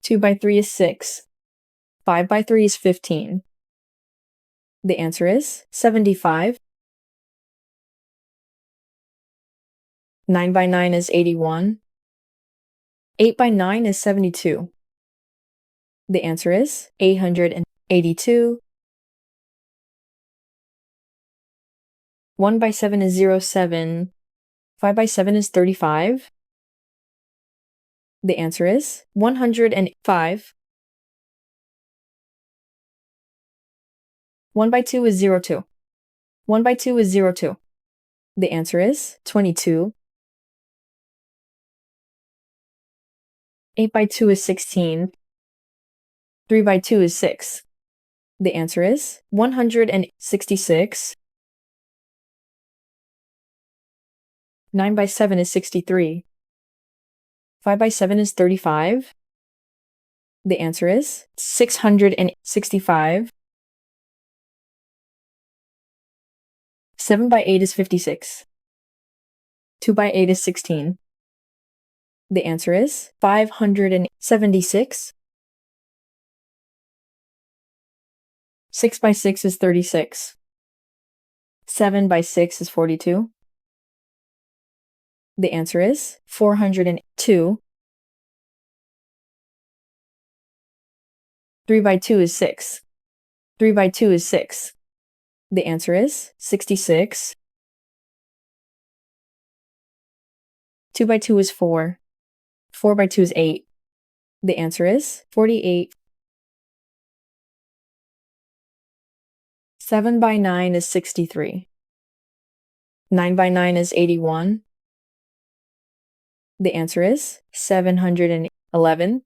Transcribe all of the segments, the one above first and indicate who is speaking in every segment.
Speaker 1: 2 by 3 is 6. 5 by 3 is 15. The answer is 75. 9 by 9 is 81. 8 by 9 is 72. The answer is 882. 1 by 7 is 07. 5 by 7 is 35. The answer is 105. 1 by 2 is 02. 1 by 2 is 02. The answer is 22. 8 by 2 is 16. 3 by 2 is 6. The answer is 166. 9 by 7 is 63. 5 by 7 is 35. The answer is 665. 7 by 8 is 56. 2 by 8 is 16. The answer is 576. 6 by 6 is 36. 7 by 6 is 42. The answer is 402. 3 by 2 is 6. 3 by 2 is 6. The answer is 66. 2 by 2 is 4. 4 by 2 is 8. The answer is 48. 7 by 9 is 63. 9 by 9 is 81. The answer is 711.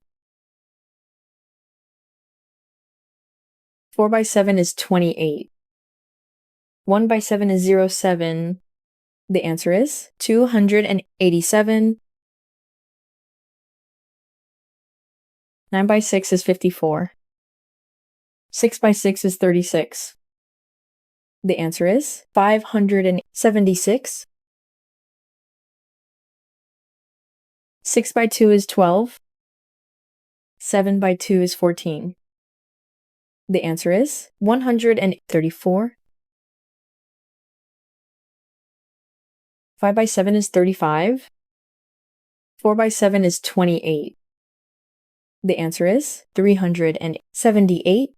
Speaker 1: 4 by 7 is 28. 1 by 7 is 07. The answer is 287. 9 by 6 is 54. 6 by 6 is 36. The answer is 576. 6 by 2 is 12. 7 by 2 is 14. The answer is 134. 5 by 7 is 35. 4 by 7 is 28. The answer is 378.